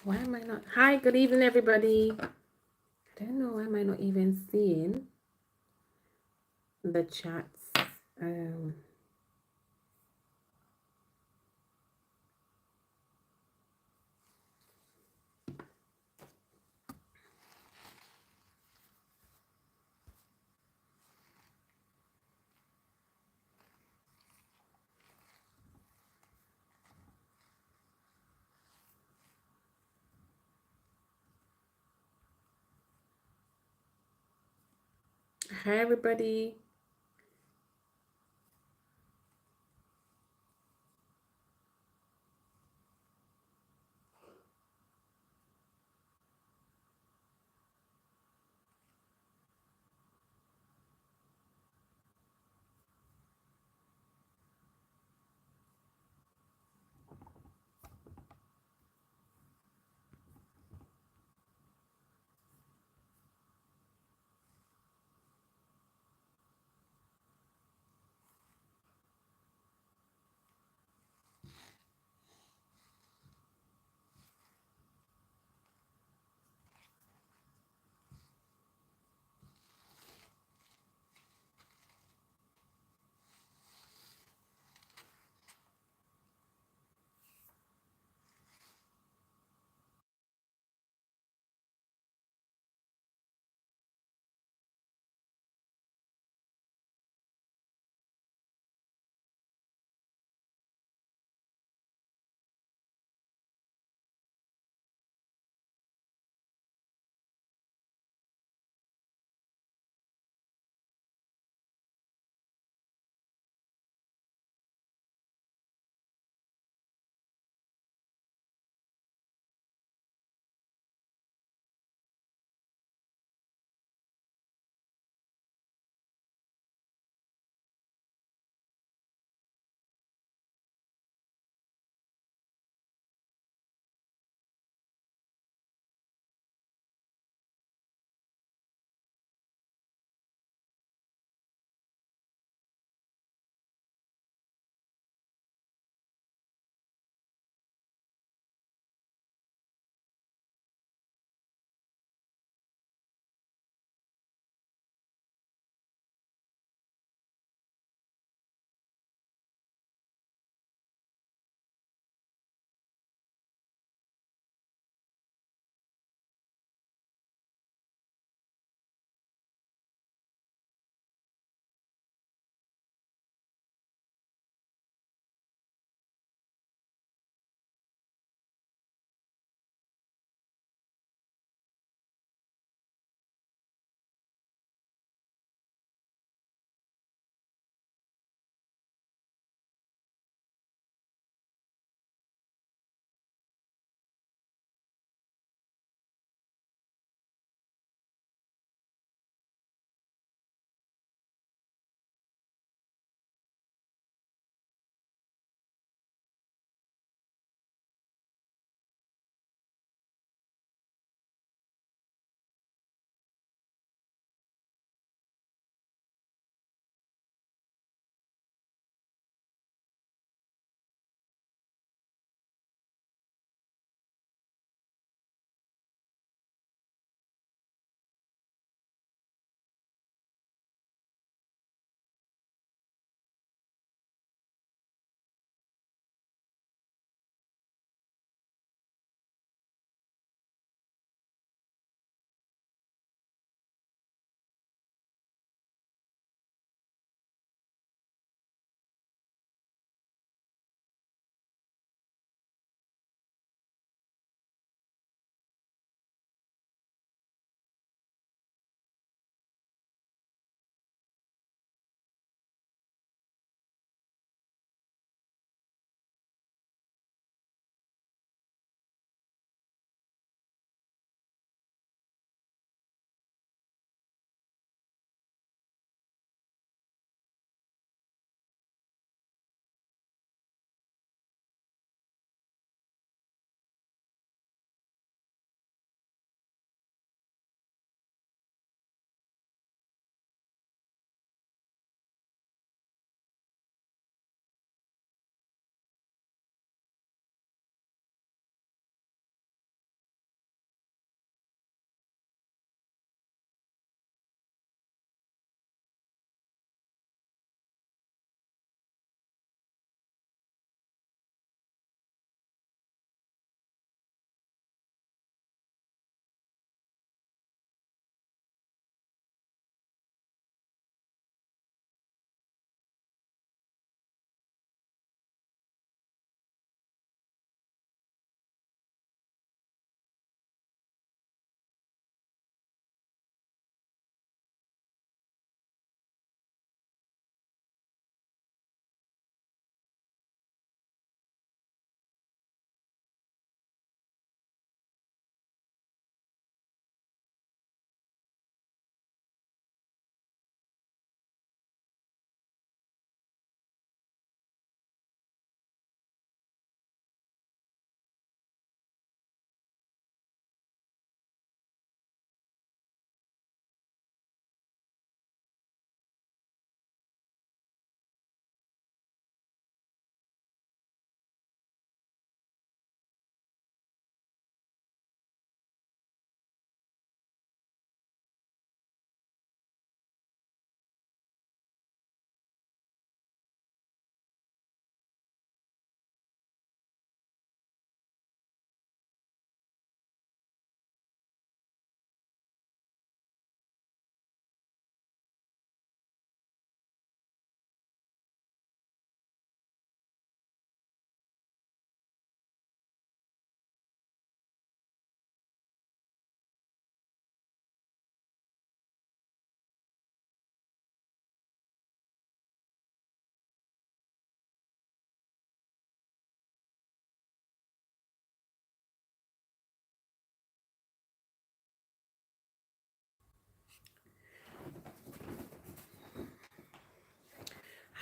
Why am I not? Hi, good evening, everybody. I don't know why am I not even seeing the chats. Um, Hi, everybody.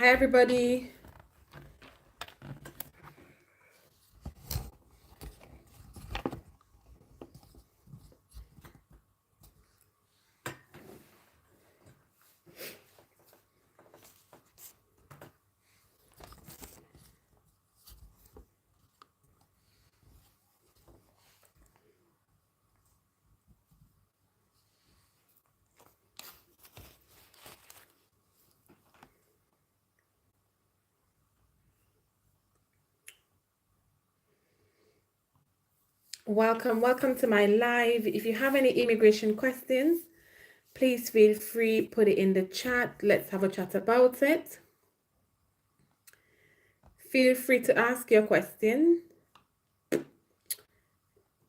Hi, everybody. Welcome to my live. If you have any immigration questions, please feel free, put it in the chat. Let's have a chat about it. Feel free to ask your question.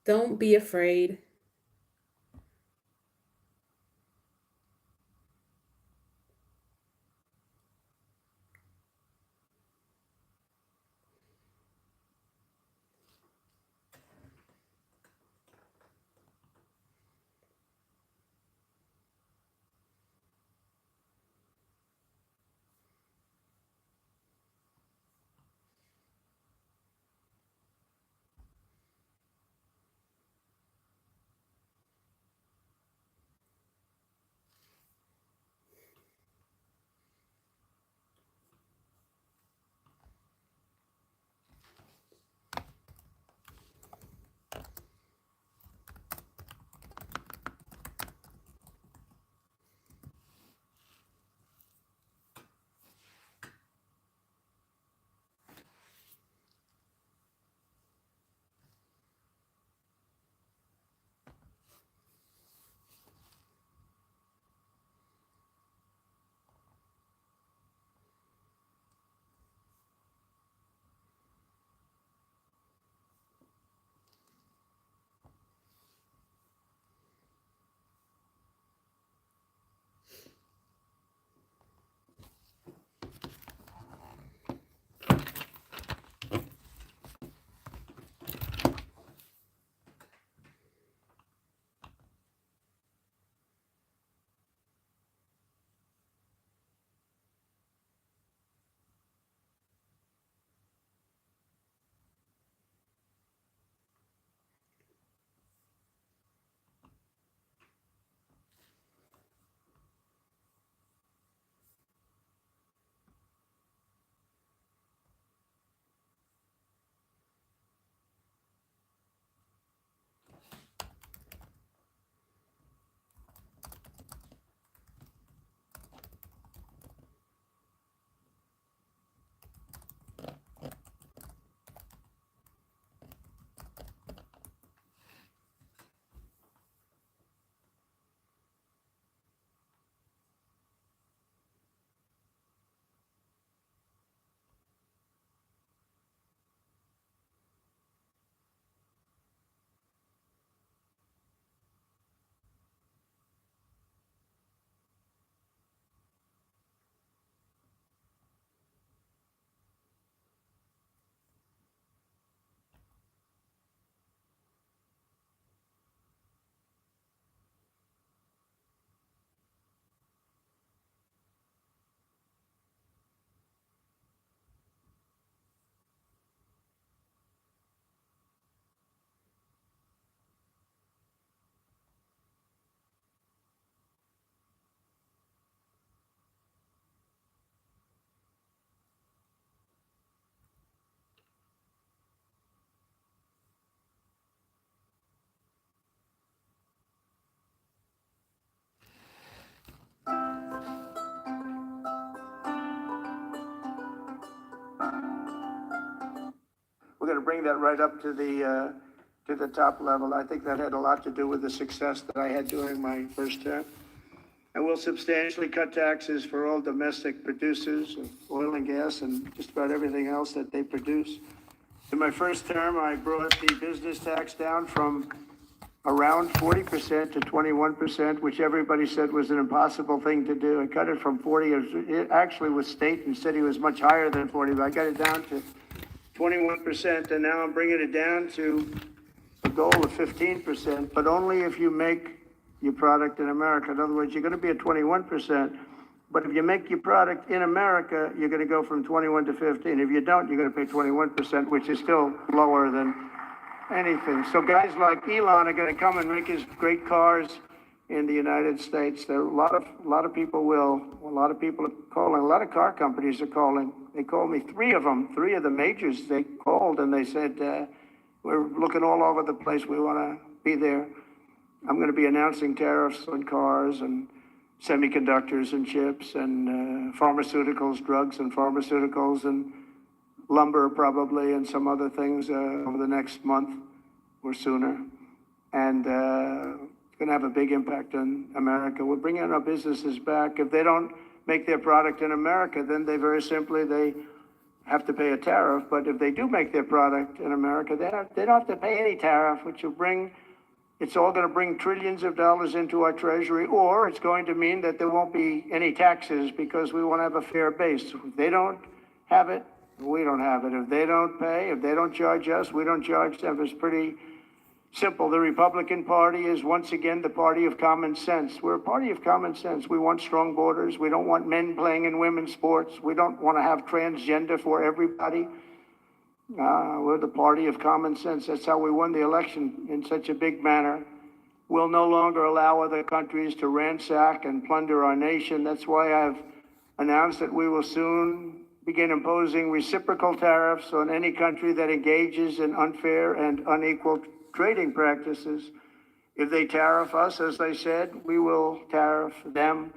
Don't be afraid. We're going to bring that right up to the top level. I think that had a lot to do with the success that I had during my first term. I will substantially cut taxes for all domestic producers of oil and gas and just about everything else that they produce. In my first term, I brought the business tax down from around 40% to 21%, which everybody said was an impossible thing to do. I cut it from 40, it actually was state and city was much higher than 40, but I got it down to 21%, and now I'm bringing it down to a goal of 15%, but only if you make your product in America. In other words, you're going to be at 21%, But if you make your product in America, you're gonna go from 21 to 15. If you don't, you're gonna pay 21%, which is still lower than anything. So guys like Elon are gonna come and make his great cars in the United States. There are a lot of people will. A lot of people are calling. A lot of car companies are calling. They called me, three of the majors. They called and they said, we're looking all over the place. We want to be there. I'm going to be announcing tariffs on cars and semiconductors and chips and pharmaceuticals, drugs and pharmaceuticals and lumber probably and some other things over the next month or sooner. And it's going to have a big impact on America. We're bringing our businesses back. If they don't make their product in America, then they have to pay a tariff. But if they do make their product in America, they don't have to pay any tariff, which will it's all going to bring trillions of dollars into our treasury, or it's going to mean that there won't be any taxes because we won't have a fair base. If they don't have it, we don't have it. If they don't pay, if they don't charge us, we don't charge them. It's pretty simple. The Republican Party is once again the party of common sense. We're a party of common sense. We want strong borders. We don't want men playing in women's sports. We don't want to have transgender for everybody. We're the party of common sense. That's how we won the election in such a big manner. We'll no longer allow other countries to ransack and plunder our nation. That's why I've announced that we will soon begin imposing reciprocal tariffs on any country that engages in unfair and unequal trading practices. If they tariff us, as they said, we will tariff them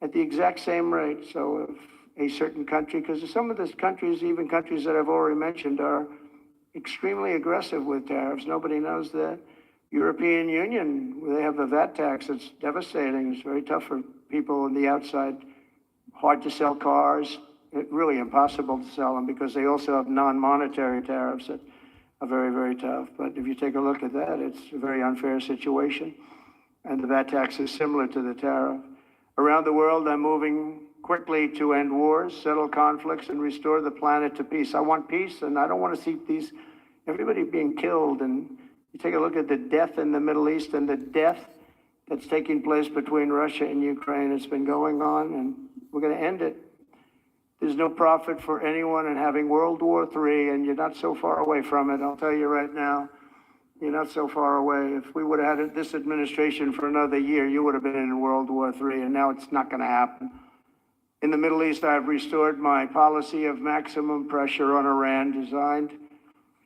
at the exact same rate. So if a certain country, because some of these countries, even countries that I've already mentioned, are extremely aggressive with tariffs. Nobody knows that. European Union, they have a VAT tax. It's devastating. It's very tough for people on the outside. Hard to sell cars. Really impossible to sell them because they also have non-monetary tariffs that are very, very tough. But if you take a look at that, it's a very unfair situation. And the VAT tax is similar to the tariff. Around the world, I'm moving quickly to end wars, settle conflicts, and restore the planet to peace. I want peace, and I don't want to see everybody being killed. And you take a look at the death in the Middle East and the death that's taking place between Russia and Ukraine. It's been going on, and we're going to end it. There's no profit for anyone in having World War III, and you're not so far away from it. I'll tell you right now, you're not so far away. If we would have had this administration for another year, you would have been in World War III, and now it's not going to happen. In the Middle East, I've restored my policy of maximum pressure on Iran, designed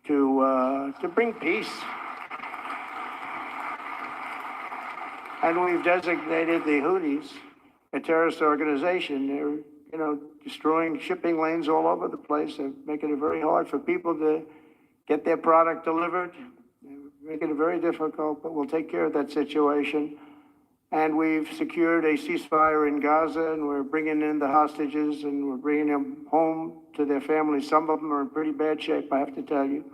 to bring peace. And we've designated the Houthis a terrorist organization. They're, destroying shipping lanes all over the place. They're making it very hard for people to get their product delivered. They're making it very difficult, but we'll take care of that situation. And we've secured a ceasefire in Gaza, and we're bringing in the hostages, and we're bringing them home to their families. Some of them are in pretty bad shape, I have to tell you.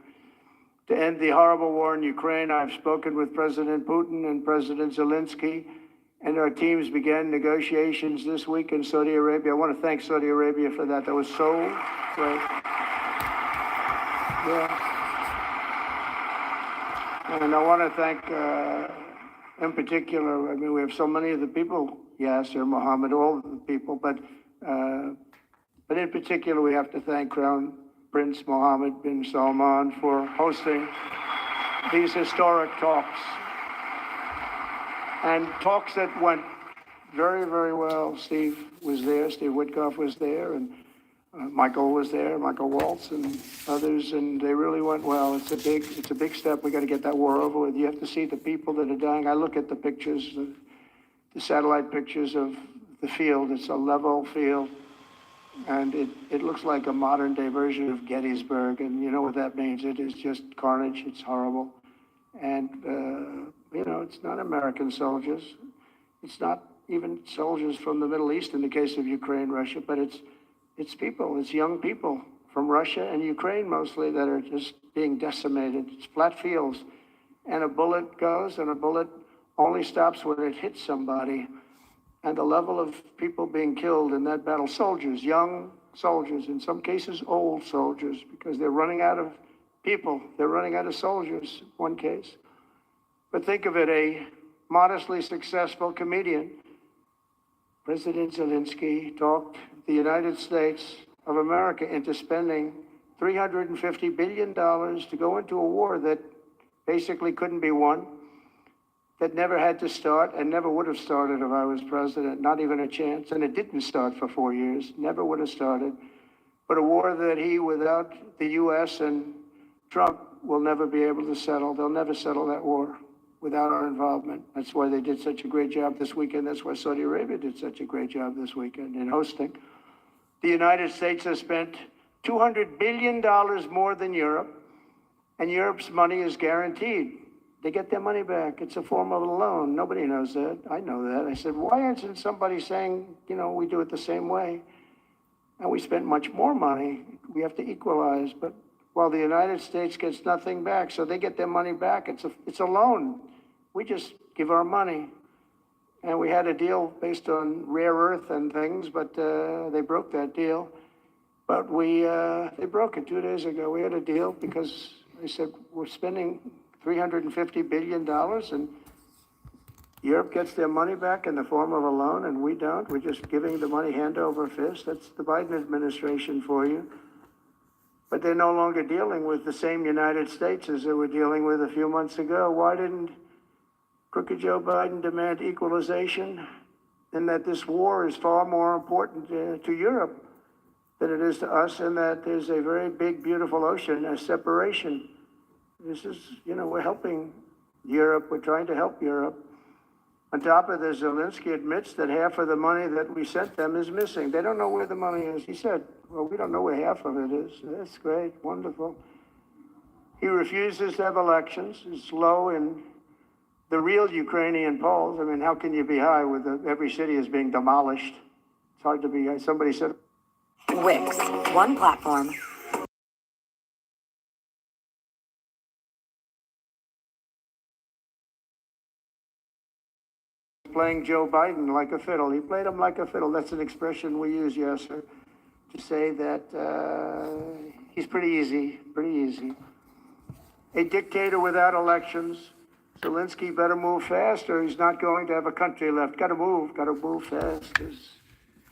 To end the horrible war in Ukraine, I've spoken with President Putin and President Zelensky, and our teams began negotiations this week in Saudi Arabia. I want to thank Saudi Arabia for that. That was so great. Yeah. And I want to thank, in particular, we have so many of the people, Yasser, Mohammed, all of the people, but in particular, we have to thank Crown Prince Mohammed bin Salman for hosting these historic talks. And talks that went very, very well. Steve was there, Steve Witkoff was there, and Michael was there, Michael Waltz and others, and they really went well. It's a big step. We got to get that war over with. You have to see the people that are dying. I look at the pictures, the satellite pictures of the field. It's a level field, and it looks like a modern day version of Gettysburg, and you know what that means. It is just carnage. It's horrible. And, it's not American soldiers. It's not even soldiers from the Middle East in the case of Ukraine, Russia, but it's people, it's young people from Russia and Ukraine mostly that are just being decimated. It's flat fields, and a bullet goes, and a bullet only stops when it hits somebody. And the level of people being killed in that battle, soldiers, young soldiers, in some cases old soldiers, because they're running out of people. They're running out of soldiers, one case. But think of it, a modestly successful comedian President Zelensky talked the United States of America into spending $350 billion to go into a war that basically couldn't be won, that never had to start and never would have started if I was president, not even a chance. And it didn't start for 4 years, never would have started. But a war that he, without the US and Trump, will never be able to settle. They'll never settle that war without our involvement. That's why they did such a great job this weekend. That's why Saudi Arabia did such a great job this weekend in hosting. The United States has spent $200 billion more than Europe, and Europe's money is guaranteed. They get their money back. It's a form of a loan. Nobody knows that. I know that. I said, why isn't somebody saying, you know, we do it the same way? And we spent much more money. We have to equalize. But while the United States gets nothing back, so they get their money back. It's a loan. We just give our money. And we had a deal based on rare earth and things, but they broke that deal. But they broke it 2 days ago. We had a deal because they said, we're spending $350 billion and Europe gets their money back in the form of a loan and we don't. We're just giving the money hand over fist. That's the Biden administration for you. But they're no longer dealing with the same United States as they were dealing with a few months ago. Why didn't crooked Joe Biden demand equalization? And that this war is far more important to Europe than it is to us, and that there's a very big, beautiful ocean, a separation. This is, you know, we're helping Europe. We're trying to help Europe. On top of this, Zelensky admits that half of the money that we sent them is missing. They don't know where the money is. He said, well, we don't know where half of it is. That's great, wonderful. He refuses to have elections. It's low in the real Ukrainian polls. I mean, how can you be high with every city is being demolished? It's hard to be high. Somebody said, Wix, one platform. playing Joe Biden like a fiddle. He played him like a fiddle. That's an expression we use, yes, sir, to say that he's pretty easy, pretty easy. A dictator without elections. Zelensky better move fast or he's not going to have a country left. Got to move fast because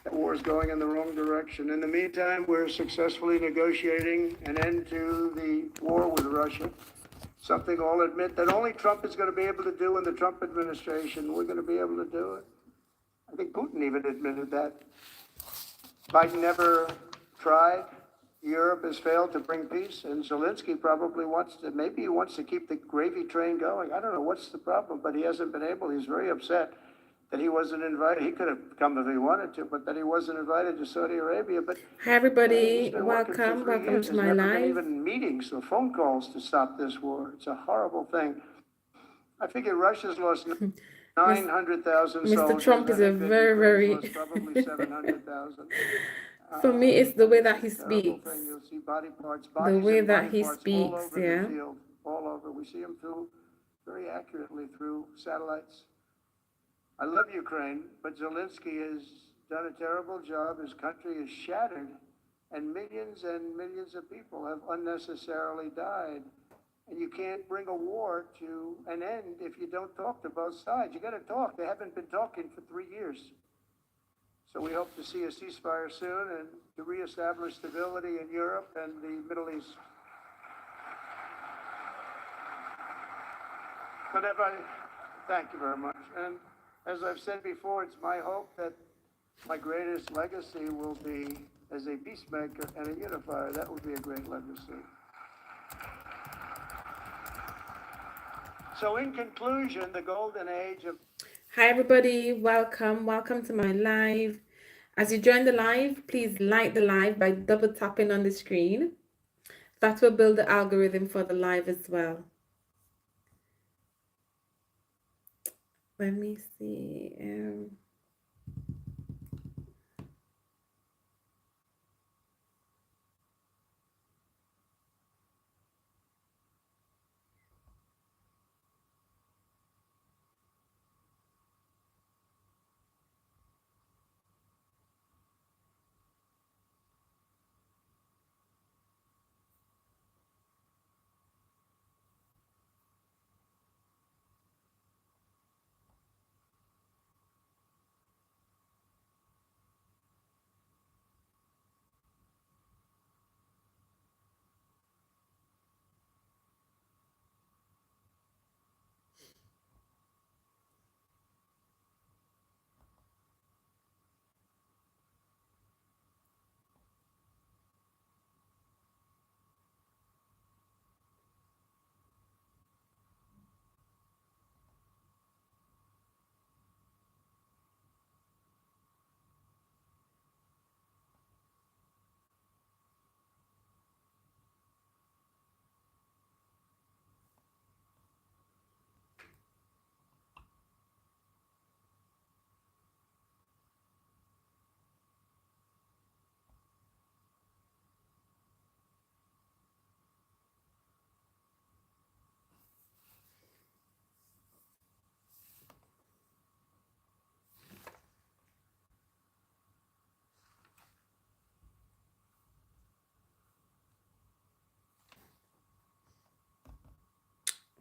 that war is going in the wrong direction. In the meantime, we're successfully negotiating an end to the war with Russia. Something I'll admit that only Trump is going to be able to do in the Trump administration. We're going to be able to do it. I think Putin even admitted that. Biden never tried. Europe has failed to bring peace, and Zelensky probably maybe he wants to keep the gravy train going. I don't know what's the problem, but he hasn't been able. He's very upset that he wasn't invited. He could have come if he wanted to, but that he wasn't invited to Saudi Arabia. But hi everybody, welcome to my live. Been even meetings or phone calls to stop this war. It's a horrible thing. I figure Russia's lost 900,000 soldiers. Mr. Trump is a very probably 700,000. For me, it's the way that he speaks. You'll see body parts, the way that he parts speaks, all over yeah. the field, all over. We see him very accurately through satellites. I love Ukraine, but Zelensky has done a terrible job. His country is shattered, and millions of people have unnecessarily died. And you can't bring a war to an end if you don't talk to both sides. You got to talk. They haven't been talking for 3 years. So we hope to see a ceasefire soon and to reestablish stability in Europe and the Middle East. But thank you very much. And as I've said before, it's my hope that my greatest legacy will be as a peacemaker and a unifier. That would be a great legacy. So in conclusion, the golden age of... Hi everybody, welcome to my live. As you join the live, please like the live by double tapping on the screen. That will build the algorithm for the live as well. Let me see.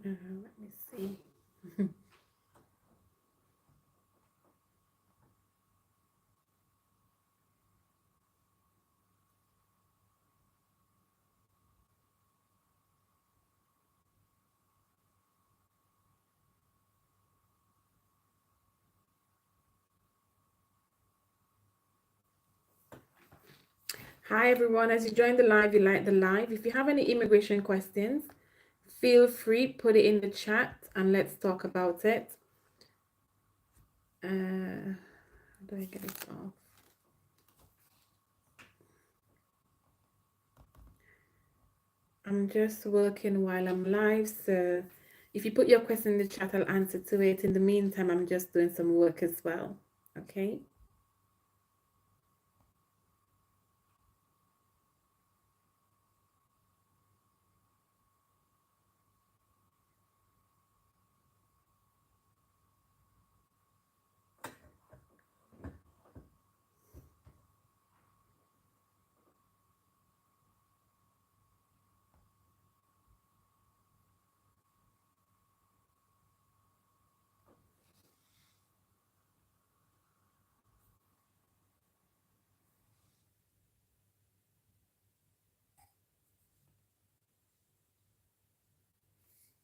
Let me see. Hi everyone, as you join the live, you like the live. If you have any immigration questions, feel free, put it in the chat and let's talk about it. How do I get it off? I'm just working while I'm live, so if you put your question in the chat, I'll answer to it. In the meantime, I'm just doing some work as well, okay?